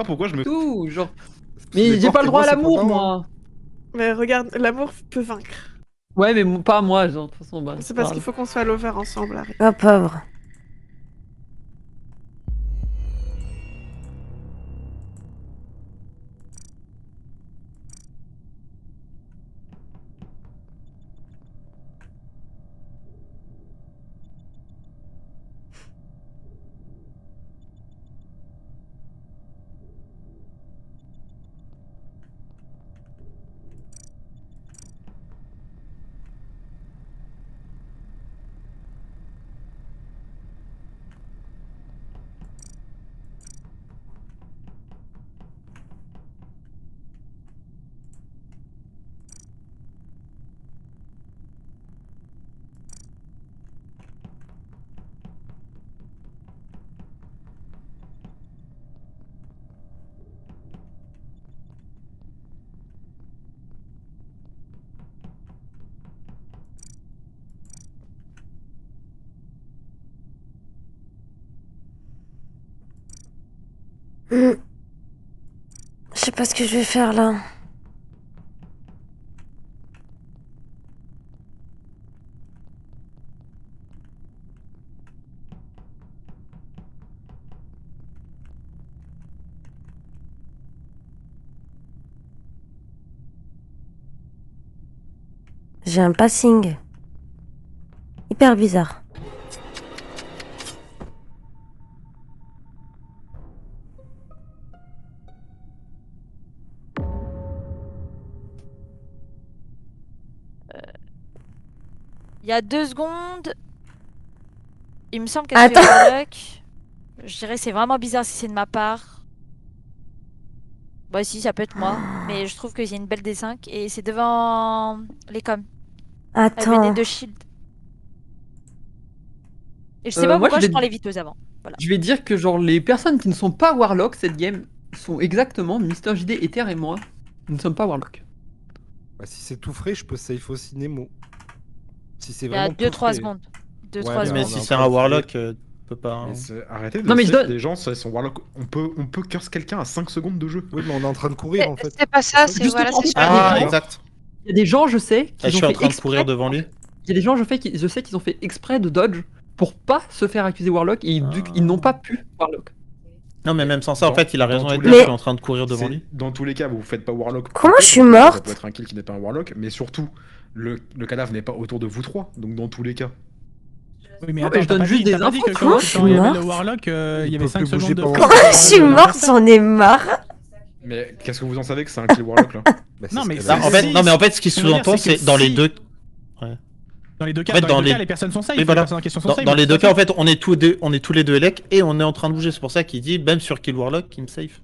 pourquoi je me... Tout, genre. Les Mais j'ai pas le droit à portes, moi, c'est l'amour, pas moi. Mais regarde, l'amour peut vaincre. Ouais, mais pas moi, genre, de toute façon, bah. C'est parce qu'il faut qu'on soit lover ensemble, Harry. Oh pauvre. Je sais pas ce que je vais faire là. J'ai un passing. Hyper bizarre. Il y a 2 secondes, il me semble qu'elle fait Attends. Warlock. Je dirais que c'est vraiment bizarre si c'est de ma part. Bah si, ça peut être moi. Mais je trouve qu'il y a une belle D5 et c'est devant les coms. Elle Attends. venait de shield. Et je sais pas moi, pourquoi je je vais- prends les viteuses avant. Voilà. Je vais dire que, genre, les personnes qui ne sont pas Warlock cette game sont exactement Mister JD, Ether et moi. Nous ne sommes pas Warlock. Bah, si c'est tout frais, je peux safe aussi Nemo. Si c'est Il y a vraiment 2-3 tout frais. secondes. 2-3 Ouais, secondes. mais Mais on si est c'est encore un frais. Warlock, tu peux pas. Mais arrêtez de Non, mais je safe donne- des gens, ça, ils sont Warlock. On peut curse quelqu'un à 5 secondes de jeu. Oui, mais on est en train de Mais courir en fait. c'est pas ça, c'est Justement, voilà, en c'est fait, sur Ah, Ah, des gens- exact. Il y a des gens, je sais, qui Ah, je ont suis en fait train de exprès. courir devant lui. Il y a des gens, je sais qu'ils ont fait exprès de dodge pour pas se faire accuser Warlock et ils n'ont pas pu Warlock. Non, mais même sans ça, en fait, il a Dans raison. tous Ether, les je cas- suis en train de courir devant lui. Dans tous les cas, vous faites pas Warlock. Comment ok, je suis parce que Ça morte peut être un kill qui n'est pas un Warlock, mais surtout, le cadavre n'est pas autour de vous trois. Donc dans tous les cas. Oui, mais Non, attends, mais je donne juste des t'as pas dit infos, que tu quand, vois. Je suis quand il y avait le morte. Warlock, il y Il avait peut 5 plus bouger secondes de pendant freeze. Comment je suis morte, j'en ai marre. Mais qu'est-ce que vous en savez que c'est un kill Warlock là Bah, Non, c'est mais ce ça, qu'elle a En dit. fait, non, mais en fait, ce qui Ce que je veux dire, sous-entend, c'est que c'est dans les si- deux. Dans les deux cas, En fait, dans les deux cas, les personnes sont safe. Oui, voilà. Les personnes en question sont Dans, safe. dans de les toute deux cas, façon. en fait, on est tous les deux élec et on est en train de bouger. C'est pour ça qu'il dit, même sur Kill Warlock, qu'il me safe.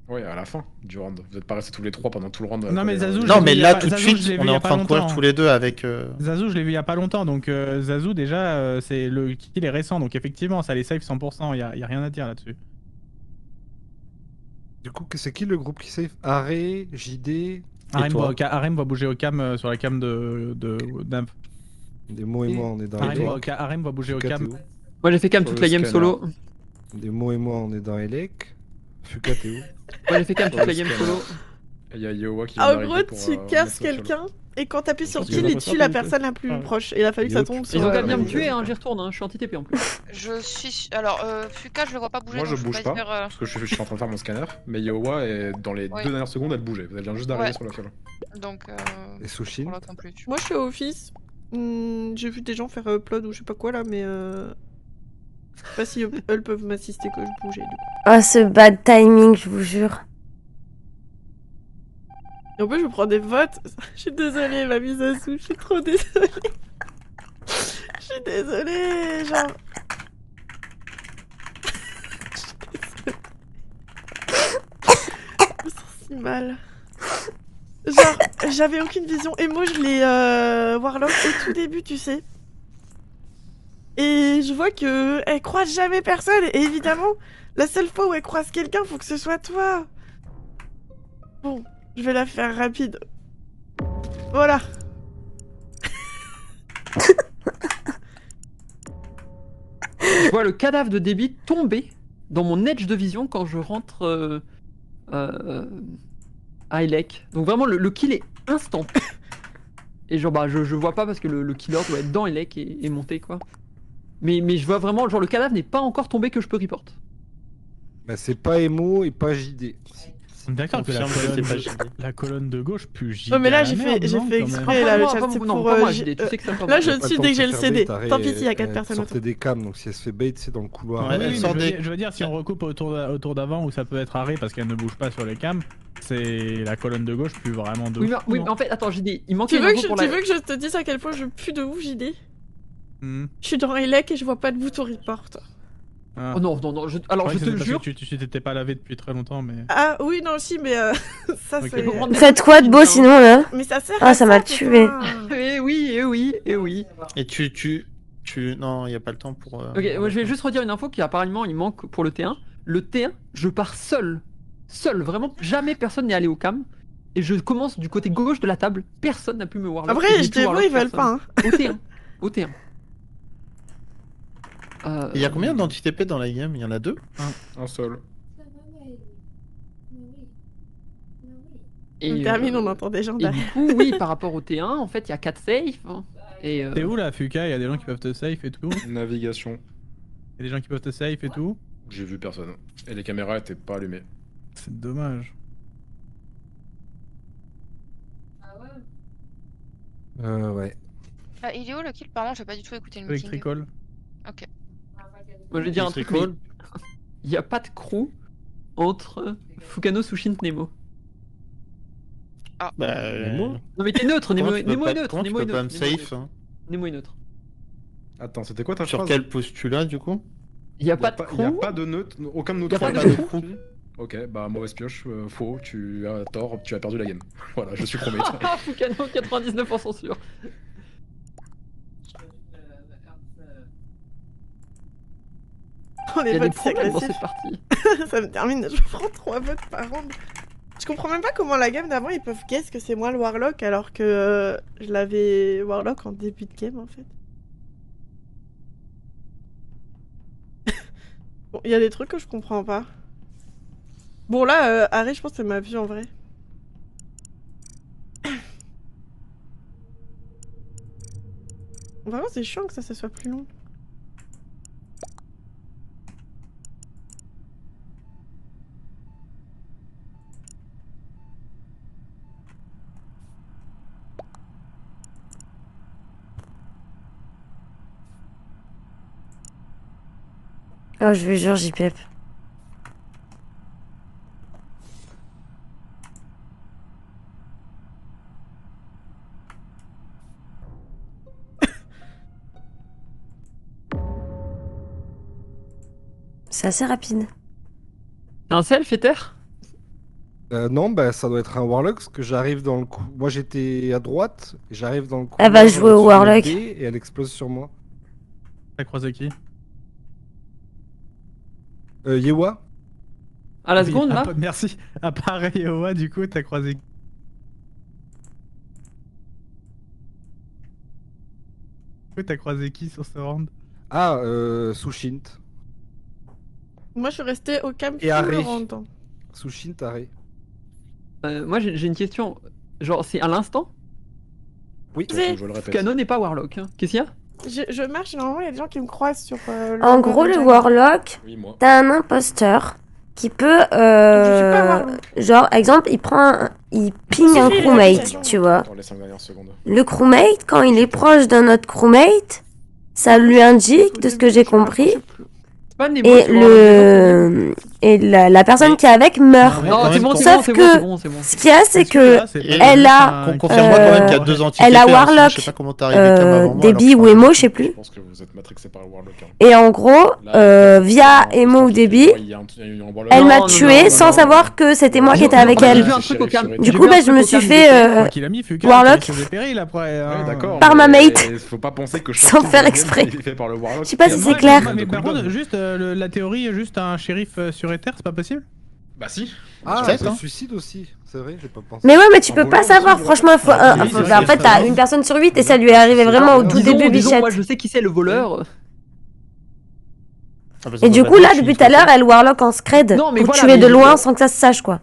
Ouais, à la fin du round. Vous êtes pas restés tous les trois pendant tout le round. Non, mais Zazou, Non, l'ai mais vu il y a là, pas- tout de Zazou, suite, je l'ai vu on il est y a en pas train de courir longtemps. tous les deux avec. Zazou, je l'ai vu il y a pas longtemps, donc Zazou, déjà, c'est le kill est récent, donc effectivement, ça les safe 100%, y a rien à dire là-dessus. Du coup, c'est qui le groupe qui save Arrêt, JD, Arem va bouger au cam sur la cam de Nymph. des mots et moi, on est dans Elec. Arem va bouger au cam. Fuka, Moi, j'ai fait cam Sur toute le la game scanner. solo. Des mots et moi, on est dans Elec. Fuka, t'es où Moi, j'ai fait cam toute la game solo. Il y a Yowa qui En gros, tu casses quelqu'un et quand t'appuies sur Parce que kill, je il vois tue pas la comme ça. personne la plus Ouais. proche. Et il a fallu que ça Yo, tombe tu- sur. Ils ont qu'à la bien me même tuer, chose. hein, j'y retourne, hein, je suis anti-TP en plus. Je suis. Alors, Fuka, je le vois pas bouger. Moi, je donc bouge peux pas, dire, parce que je suis en train de faire mon scanner. Mais Yowa, dans les Ouais. 2 dernières secondes, elle bougeait. Elle vient juste d'arriver Ouais. sur la fiole. Donc, Et Sushin pour l'autre non plus. Moi, je suis au office. J'ai vu des gens faire upload ou je sais pas quoi là, mais je sais pas si elles peuvent m'assister que je bougeais du coup. Oh, ce bad timing, je vous jure. Et en plus, je prends des votes. Je suis désolée, ma mise à sous. Je suis trop désolée. Je suis désolée, genre. Je me sens si mal. Genre, j'avais aucune vision. Et moi, je l'ai Warlock au tout début, tu sais. Et je vois que elle croise jamais personne. Et évidemment, la seule fois où elle croise quelqu'un, faut que ce soit toi. Bon, je vais la faire rapide. Voilà. Je vois le cadavre de Debbie tomber dans mon edge de vision quand je rentre à Elec. Donc vraiment, le kill est instant. Et genre, bah, je vois pas parce que le killer doit être dans Elec et monter, quoi. Mais je vois vraiment, genre, le cadavre n'est pas encore tombé que je peux report. Bah, c'est pas Emo et pas JD. On est d'accord que Confirme que c'est pas JD. la colonne de gauche pue JD. Ouais, mais là, à la j'ai merde, non, fait quand même. exprès, là, le chat, c'est non, pour... pas moi, J- JD, tu sais que ça me Là, je T'as le pas suis le dès que temps j'ai de le se faire CD. bait, Tant pis s'il y a 4 personnes autour. sortait des cams, donc si elle se fait bait, c'est dans le couloir. Ouais, Oui, elle mais sort des- je veux dire, si on recoupe autour d'avant où ça peut être arrêt parce qu'elle ne bouge pas sur les cams, c'est la colonne de gauche plus vraiment de Oui, ouf, mais non en fait, attends, JD, il manque Tu une veux info que pour tu la... veux que je te dise à quel point je pue de ouf, JD? Hmm. Je suis dans Elec et je vois pas de bouton report. Ah. Oh non, alors je croyais que te c'était parce jure... que tu t'étais pas lavé depuis très longtemps, mais. Ah oui, non, si, mais ça, Ok. c'est... Je peux prendre des Faites quoi de beau sinon là? Mais ça sert Ah, à ça m'a putain. tué. Eh oui, eh oui, eh oui. Et non, il y a pas le temps pour. Ok, moi je vais juste redire une info qui apparemment il manque pour le T1. Le T1, je pars seul. Seul, vraiment, jamais personne n'est allé au cam. Et je commence du côté gauche de la table. Personne n'a pu me warlock. Après, Et j'ai je pu t'avoue, warlock ils veulent personne. pas. Hein. Au T1. Au T1. Il y a combien d'anti-TP dans la game? Il y en a 2? Un seul. Et, Termine, on entend des gens et derrière. du coup, oui, par rapport au T1, en fait, il y a 4 safes. Hein. Et, T'es où là, Fuka? Il y a des gens qui peuvent te safe et tout. Navigation. Il y a des gens qui peuvent te safe et tout. J'ai vu personne. Et les caméras étaient pas allumées. C'est dommage. Ouais. Ah, il est où le kill? Pardon, j'ai pas du tout écouté le meeting. Electrical. Ok. Moi, je vais dire un truc, mais il n'y a pas de crew entre Fukano, Sushin, Nemo. Bah. Nemo Non mais t'es neutre, Nemo, Comment tu peux Nemo pas- est neutre, comment tu Nemo est peux pas neutre. me Nemo est safe, neutre. hein Nemo est neutre. Attends, c'était quoi ta Sur phrase? quel postulat du coup? Il n'y a Y a pas de y a crew. pas de neutre, aucun de nous Y a trois. pas de crew. crew. Ok, bah mauvaise pioche, faux, tu as tort, tu as perdu la game. Voilà, je suis chromé. Ah, Fukano, 99% sûr. On Il y est a pas des si problèmes dans agressifs. cette partie. Ça me termine, je prends 3 votes par round. Je comprends même pas comment la game d'avant ils peuvent guess que c'est moi le Warlock alors que je l'avais Warlock en début de game en fait. Bon, il y a des trucs que je comprends pas. Bon là, Harry, je pense que c'est ma vue en vrai. Vraiment c'est chiant que ça soit plus long. Oh, je vous jure, JPEP. C'est assez rapide. Un self, Ether? Non, bah ça doit être un Warlock, parce que j'arrive dans le coup. Moi j'étais à droite, j'arrive dans le coup. Elle va jouer au Warlock. Et elle explose sur moi. T'as croisé qui? Yewa. À la Oui, seconde, là? Merci. À part Iowa, du coup, t'as croisé. T'as croisé qui sur ce round? Ah, Sushint. Moi je suis restée au cam tout Et le Harry. round. Sushint, arrêt. Moi, j'ai une question. Genre, c'est à l'instant? Oui. Attention, je le répète. Fukano n'est pas Warlock. Hein. Qu'est-ce qu'il y a? Je marche et normalement il y a des gens qui me croisent sur En gros, le Warlock, Oui, moi. t'as un imposteur qui peut, Je suis pas Warlock. genre, exemple, il ping un suffit, crewmate, l'application. tu vois. Attends, les 5 dernières secondes. Le crewmate, quand il est proche d'un autre crewmate, ça lui indique, de ce que j'ai compris, C'est pas Nemo, et c'est Warlock. la personne qui est avec meurt. Non, Quand c'est même, bon, quand- c'est Sauf bon, c'est que- bon, c'est bon, c'est bon. Ce qu'il y a, c'est que Celui-là, c'est pas elle juste a- un- Confirme-moi quand même qu'il y a 2 anti-TP. elle a hein, sinon Warlock, je sais pas comment t'es arrivé cam avant moi, Debbie alors ou que- Emo, je sais Je plus. pense que vous êtes matrixé par le Warlock. Hein. Et en gros, Là, via il y a Emo ou un- Debbie, il y a un Warlock. elle Non, m'a non, tué non, sans non, savoir que c'était moi qui étais avec J'ai elle. vu un truc au cam. Du Du J'ai coup, vu un bah, je truc me au suis cam, fait Moi qui l'a mis, Fuka, Warlock. sur des périls après. Ouais, d'accord. Par ma mais mate. Faut pas penser que Sans faire exprès. Il est fait par le Warlock. Je sais pas si Il y a c'est pas clair. de Mais par cooldown. contre, juste la théorie, juste un shérif sur Ether, c'est pas possible? Bah si. Ah, Peut-être, le hein. suicide aussi. C'est vrai, j'ai pas pensé. Mais ouais, mais tu En peux volant pas aussi, savoir, ouais. franchement, Oui, c'est vrai bah, en fait, que t'as ça une va. personne sur 8 et ça lui est arrivé vraiment au tout Disons, début, disons, Bichette. moi je sais qui c'est le voleur. Ah, bah, ça Et doit du pas coup, être là, moi, je depuis suis tout à l'heure, fautif. elle warlock en scred Non, mais pour voilà, tuer de mais- loin sans que ça se sache, quoi.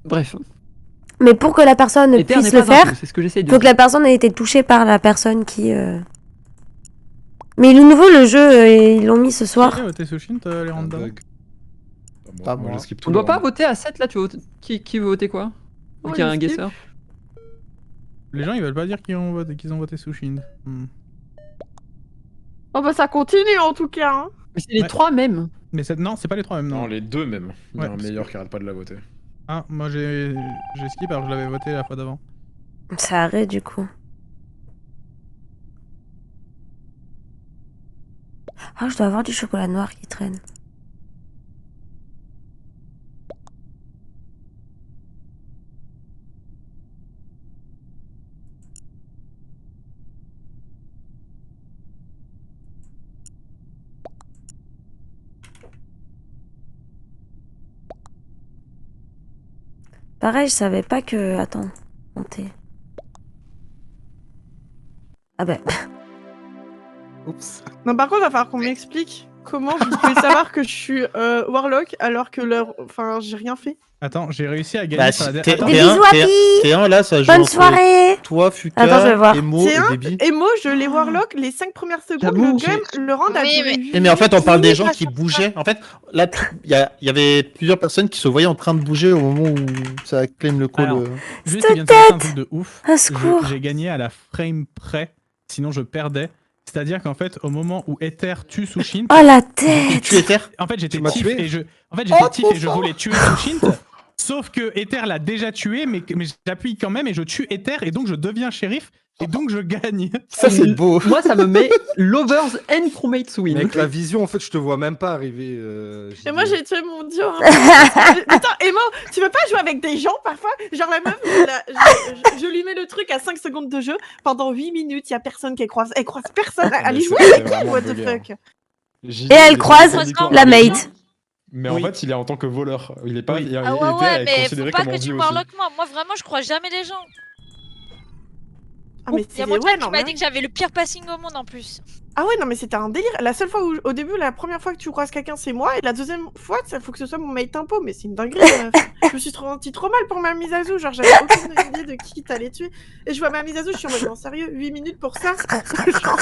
Bref. Mais pour que la personne Ether puisse n'est le pas un faire, fou, c'est ce que j'essaye de faut que dire. la personne ait été touchée par la personne qui... Mais le nouveau, le jeu, ils l'ont mis ce soir. Qui a voté Sushin, les Un random? bug. Pas Moi, moi. je skip tout On le doit pas round. voter à 7 là, tu veux voter... qui veut voter quoi? Oh, Vu qu'il y a le un skip. guesseur. Les gens ils veulent pas dire qu'ils ont voté Sushin. Oh bah ça continue en tout cas. Hein. Mais c'est les Ouais. 3 mêmes. Mais non, c'est pas les 3 mêmes, Non, non. les deux même. Il y a Ouais, un parce meilleur que- qui arrête pas de la voter. Ah, moi j'ai skip alors que je l'avais voté la fois d'avant. Ça arrête, du coup. Ah, je dois avoir du chocolat noir qui traîne. Pareil, je savais pas que... Attends, monter. Ah ben... Oups. Non par contre il va falloir qu'on m'explique comment vous pouvez savoir que je suis Warlock alors que enfin j'ai rien fait. Attends, j'ai réussi à gagner Bah, sur la t'es Attends, Des un, bisous, Happy. t'es un là, ça joue Bonne entre soirée. toi, Attends, je vais voir. Fuka, Emo C'est et un Baby. et moi je l'ai Warlock les 5 premières secondes J'avoue, le round a Oui, duré mais- 8 Eh, mais en fait, on parle des gens minutes, qui à chaque bougeaient. En fait, là, il y avait plusieurs personnes qui se voyaient en train de bouger au moment où ça claim le call. Alors, juste, Cette il vient de se passer un truc de ouf. Un secours. J'ai gagné à la frame près, sinon je perdais. C'est-à-dire qu'en fait, au moment où Ether tue Sushin, Oh la Et tête. tu étais en fait j'étais Tu m'as tif tué et je trop voulais tuer Sushin. Sauf que Ether l'a déjà tué, mais j'appuie quand même et je tue Ether et donc je deviens shérif et donc je gagne. Ça, c'est beau. Moi, ça me met Lovers and Crewmates win. Mais avec la vision, en fait, je te vois même pas arriver. Et moi j'ai tué mon dieu. Hein. Attends, Emo, tu veux pas jouer avec des gens parfois? Genre la meuf, je lui mets le truc à 5 secondes de jeu, pendant 8 minutes, il y a personne qui croise. Elle croise personne. Elle mais y joue c'est avec qui, vraiment what the bugué, hein. fuck? Et elle croise la mate. Mais Oui. en fait, il est en tant que voleur. Il est pas. Oui. Il Ah ouais, était ouais, mais faut considéré pas comme que envie tu aussi. warlock moi. Moi, vraiment, je crois jamais les gens. Ah mais Il y c'est a mon ouais, chat qui non, m'a mais- dit que j'avais le pire passing au monde en plus. Ah ouais, non mais c'était un délire. La seule fois où, au début, la première fois que tu croises quelqu'un, c'est moi, et la deuxième fois, il faut que ce soit mon mate impo, mais c'est une dinguerie. Meuf. Je me suis senti trop mal pour ma mise à jour, genre j'avais aucune idée de qui t'allais tuer. Et je vois ma mise à jour, je suis en mode non sérieux, 8 minutes pour ça. Genre,